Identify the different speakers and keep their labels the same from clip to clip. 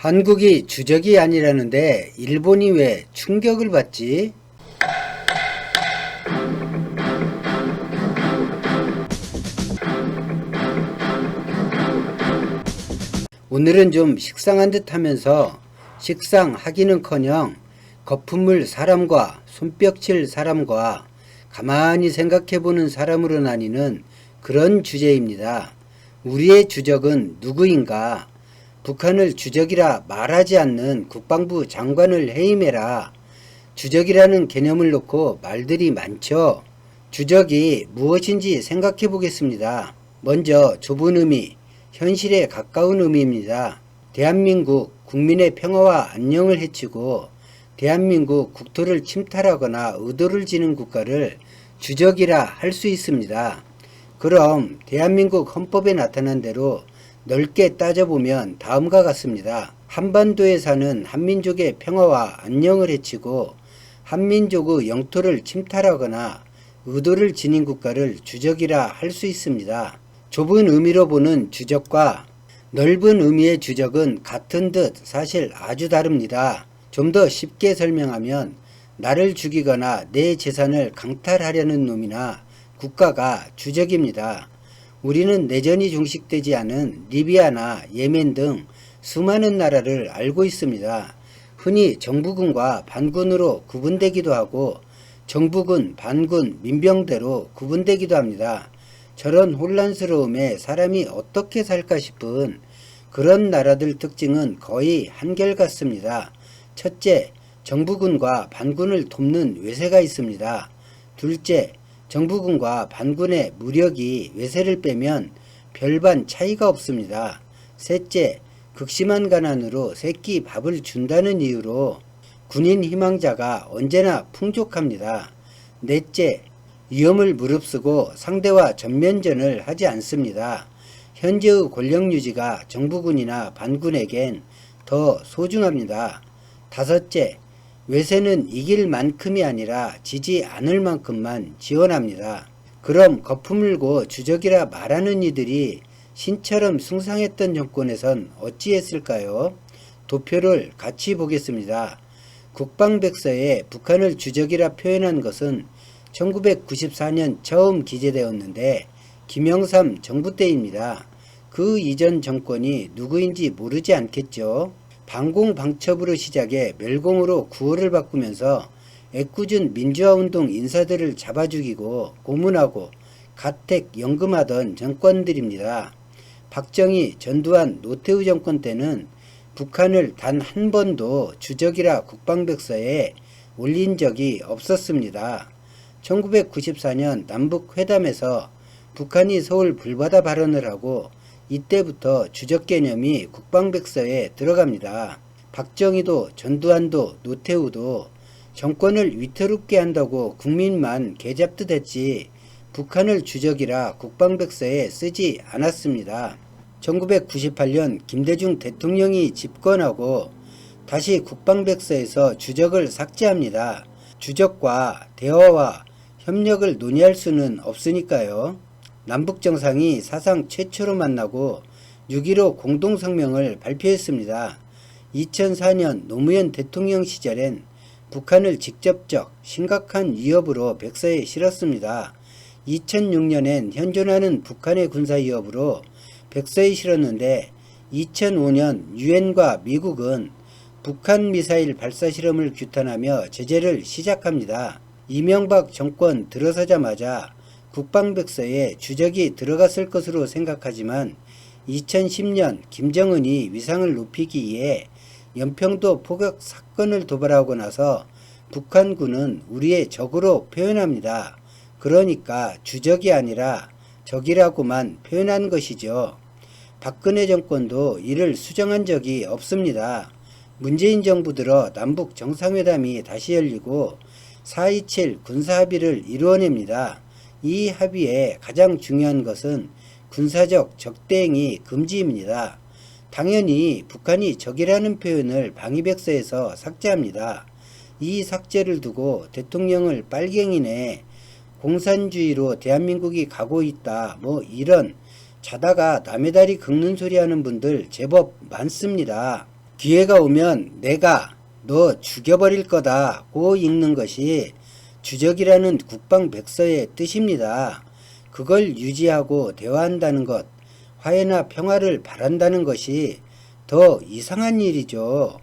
Speaker 1: 한국이 주적이 아니라는데 일본이 왜 충격을 받지? 오늘은 좀 식상한 듯 하면서 식상하기는커녕 거품물 사람과 손뼉칠 사람과 가만히 생각해보는 사람으로 나뉘는 그런 주제입니다. 우리의 주적은 누구인가? 북한을 주적이라 말하지 않는 국방부 장관을 해임해라. 주적이라는 개념을 놓고 말들이 많죠. 주적이 무엇인지 생각해 보겠습니다. 먼저 좁은 의미, 현실에 가까운 의미입니다. 대한민국 국민의 평화와 안녕을 해치고 대한민국 국토를 침탈하거나 의도를 지는 국가를 주적이라 할 수 있습니다. 그럼 대한민국 헌법에 나타난 대로 넓게 따져보면 다음과 같습니다. 한반도에 사는 한민족의 평화와 안녕을 해치고 한민족의 영토를 침탈하거나 의도를 지닌 국가를 주적이라 할 수 있습니다. 좁은 의미로 보는 주적과 넓은 의미의 주적은 같은 듯 사실 아주 다릅니다. 좀 더 쉽게 설명하면 나를 죽이거나 내 재산을 강탈하려는 놈이나 국가가 주적입니다. 우리는 내전이 종식되지 않은 리비아나 예멘 등 수많은 나라를 알고 있습니다. 흔히 정부군과 반군으로 구분되기도 하고 정부군, 반군, 민병대로 구분되기도 합니다. 저런 혼란스러움에 사람이 어떻게 살까 싶은 그런 나라들 특징은 거의 한결같습니다. 첫째, 정부군과 반군을 돕는 외세가 있습니다. 둘째, 정부군과 반군의 무력이 외세를 빼면 별반 차이가 없습니다. 셋째, 극심한 가난으로 새끼 밥을 준다는 이유로 군인 희망자가 언제나 풍족합니다. 넷째, 위험을 무릅쓰고 상대와 전면전을 하지 않습니다. 현재의 권력 유지가 정부군이나 반군에겐 더 소중합니다. 다섯째, 외세는 이길 만큼이 아니라 지지 않을 만큼만 지원합니다. 그럼 거품 물고 주적이라 말하는 이들이 신처럼 숭상했던 정권에선 어찌했을까요? 도표를 같이 보겠습니다. 국방백서에 북한을 주적이라 표현한 것은 1994년 처음 기재되었는데 김영삼 정부 때입니다. 그 이전 정권이 누구인지 모르지 않겠죠. 반공방첩으로 시작해 멸공으로 구호를 바꾸면서 애꿎은 민주화운동 인사들을 잡아 죽이고 고문하고 가택 연금하던 정권들입니다. 박정희, 전두환, 노태우 정권 때는 북한을 단 한 번도 주적이라 국방백서에 올린 적이 없었습니다. 1994년 남북회담에서 북한이 서울 불바다 발언을 하고 이때부터 주적 개념이 국방백서에 들어갑니다. 박정희도 전두환도 노태우도 정권을 위태롭게 한다고 국민만 개잡듯 했지 북한을 주적이라 국방백서에 쓰지 않았습니다. 1998년 김대중 대통령이 집권하고 다시 국방백서에서 주적을 삭제합니다. 주적과 대화와 협력을 논의할 수는 없으니까요. 남북정상이 사상 최초로 만나고 6.15 공동성명을 발표했습니다. 2004년 노무현 대통령 시절엔 북한을 직접적 심각한 위협으로 백서에 실었습니다. 2006년엔 현존하는 북한의 군사 위협으로 백서에 실었는데 2005년 유엔과 미국은 북한 미사일 발사 실험을 규탄하며 제재를 시작합니다. 이명박 정권 들어서자마자 국방백서에 주적이 들어갔을 것으로 생각하지만 2010년 김정은이 위상을 높이기 위해 연평도 포격 사건을 도발하고 나서 북한군은 우리의 적으로 표현합니다. 그러니까 주적이 아니라 적이라고만 표현한 것이죠. 박근혜 정권도 이를 수정한 적이 없습니다. 문재인 정부 들어 남북 정상회담이 다시 열리고 4.27 군사합의를 이루어냅니다. 이 합의에 가장 중요한 것은 군사적 적대행위 금지입니다. 당연히 북한이 적이라는 표현을 방위백서에서 삭제합니다. 이 삭제를 두고 대통령을 빨갱이네, 공산주의로 대한민국이 가고 있다, 뭐 이런 자다가 남의 다리 긁는 소리 하는 분들 제법 많습니다. 기회가 오면 내가 너 죽여버릴 거다고 읽는 것이 주적이라는 국방백서의 뜻입니다. 그걸 유지하고 대화한다는 것, 화해나 평화를 바란다는 것이 더 이상한 일이죠.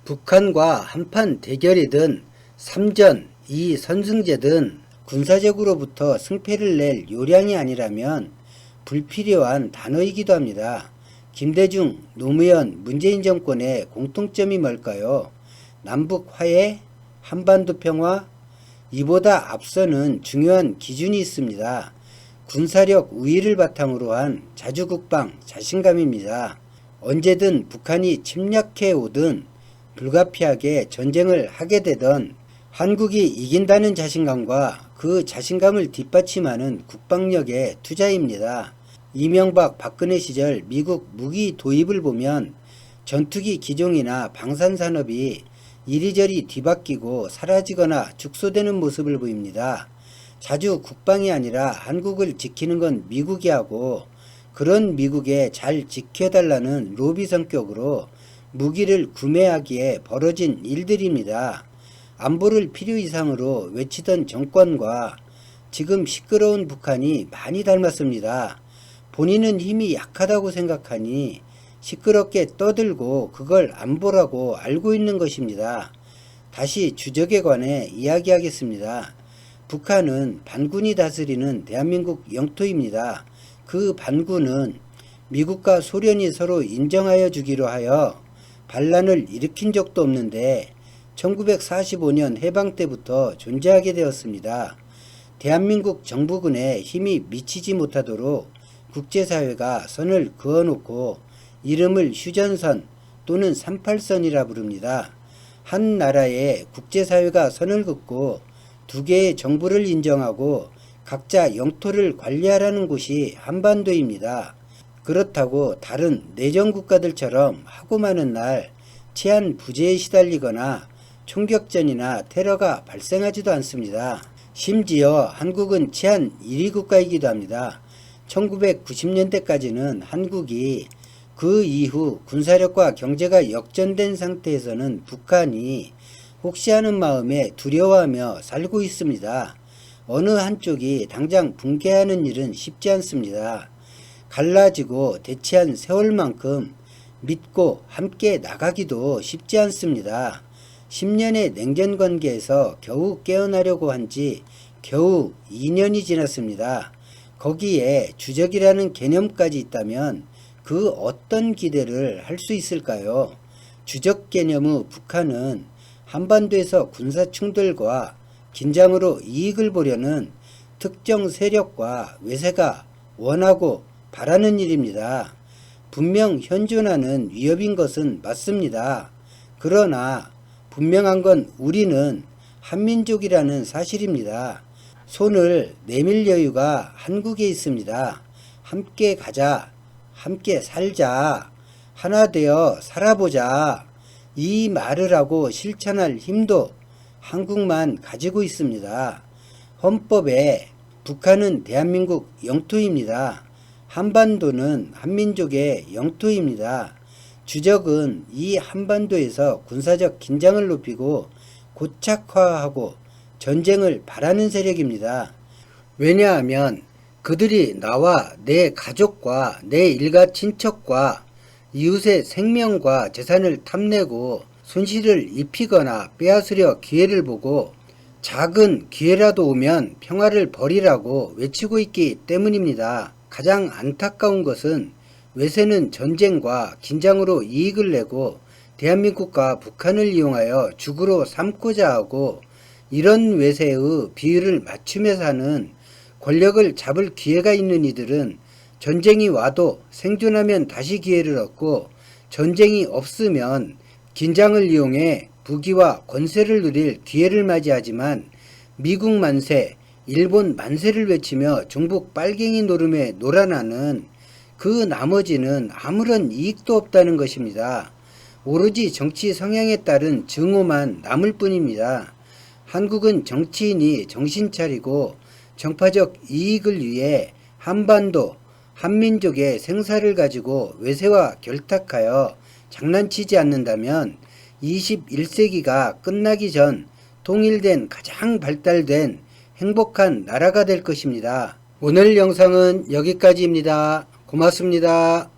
Speaker 1: 북한과 한판 대결이든 삼전, 이선승제든 군사적으로부터 승패를 낼 요량이 아니라면 불필요한 단어이기도 합니다. 김대중, 노무현, 문재인 정권의 공통점이 뭘까요? 남북 화해, 한반도 평화, 이보다 앞서는 중요한 기준이 있습니다. 군사력 우위를 바탕으로 한 자주국방, 자신감입니다. 언제든 북한이 침략해 오든 불가피하게 전쟁을 하게 되던 한국이 이긴다는 자신감과 그 자신감을 뒷받침하는 국방력의 투자입니다. 이명박 박근혜 시절 미국 무기 도입을 보면 전투기 기종이나 방산산업이 이리저리 뒤바뀌고 사라지거나 축소되는 모습을 보입니다. 자주 국방이 아니라 한국을 지키는 건 미국이 하고 그런 미국에 잘 지켜달라는 로비 성격으로 무기를 구매하기에 벌어진 일들입니다. 안보를 필요 이상으로 외치던 정권과 지금 시끄러운 북한이 많이 닮았습니다. 본인은 힘이 약하다고 생각하니 시끄럽게 떠들고 그걸 안보라고 알고 있는 것입니다. 다시 주적에 관해 이야기하겠습니다. 북한은 반군이 다스리는 대한민국 영토입니다. 그 반군은 미국과 소련이 서로 인정하여 주기로 하여 반란을 일으킨 적도 없는데 1945년 해방 때부터 존재하게 되었습니다. 대한민국 정부군에 힘이 미치지 못하도록 국제사회가 선을 그어놓고 이름을 휴전선 또는 38선이라 부릅니다. 한 나라의 국제사회가 선을 긋고 두 개의 정부를 인정하고 각자 영토를 관리하라는 곳이 한반도입니다. 그렇다고 다른 내전국가들처럼 하고 마는 날 치안 부재에 시달리거나 총격전이나 테러가 발생하지도 않습니다. 심지어 한국은 치안 1위 국가이기도 합니다. 1990년대까지는 한국이 그 이후 군사력과 경제가 역전된 상태에서는 북한이 혹시 하는 마음에 두려워하며 살고 있습니다. 어느 한쪽이 당장 붕괴하는 일은 쉽지 않습니다. 갈라지고 대치한 세월만큼 믿고 함께 나가기도 쉽지 않습니다. 10년의 냉전관계에서 겨우 깨어나려고 한 지 겨우 2년이 지났습니다. 거기에 주적이라는 개념까지 있다면 그 어떤 기대를 할 수 있을까요? 주적 개념의 북한은 한반도에서 군사충돌과 긴장으로 이익을 보려는 특정 세력과 외세가 원하고 바라는 일입니다. 분명 현존하는 위협인 것은 맞습니다. 그러나 분명한 건 우리는 한민족이라는 사실입니다. 손을 내밀 여유가 한국에 있습니다. 함께 가자, 함께 살자, 하나 되어 살아보자. 이 말을 하고 실천할 힘도 한국만 가지고 있습니다. 헌법에 북한은 대한민국 영토입니다. 한반도는 한민족의 영토입니다. 주적은 이 한반도에서 군사적 긴장을 높이고 고착화하고 전쟁을 바라는 세력입니다. 왜냐하면 그들이 나와 내 가족과 내 일가 친척과 이웃의 생명과 재산을 탐내고 손실을 입히거나 빼앗으려 기회를 보고 작은 기회라도 오면 평화를 버리라고 외치고 있기 때문입니다. 가장 안타까운 것은 외세는 전쟁과 긴장으로 이익을 내고 대한민국과 북한을 이용하여 죽으로 삼고자 하고 이런 외세의 비율을 맞추며 사는 권력을 잡을 기회가 있는 이들은 전쟁이 와도 생존하면 다시 기회를 얻고 전쟁이 없으면 긴장을 이용해 부귀와 권세를 누릴 기회를 맞이하지만 미국 만세, 일본 만세를 외치며 종북 빨갱이 노름에 놀아나는 그 나머지는 아무런 이익도 없다는 것입니다. 오로지 정치 성향에 따른 증오만 남을 뿐입니다. 한국은 정치인이 정신 차리고 정파적 이익을 위해 한반도, 한민족의 생사를 가지고 외세와 결탁하여 장난치지 않는다면 21세기가 끝나기 전 통일된 가장 발달된 행복한 나라가 될 것입니다. 오늘 영상은 여기까지입니다. 고맙습니다.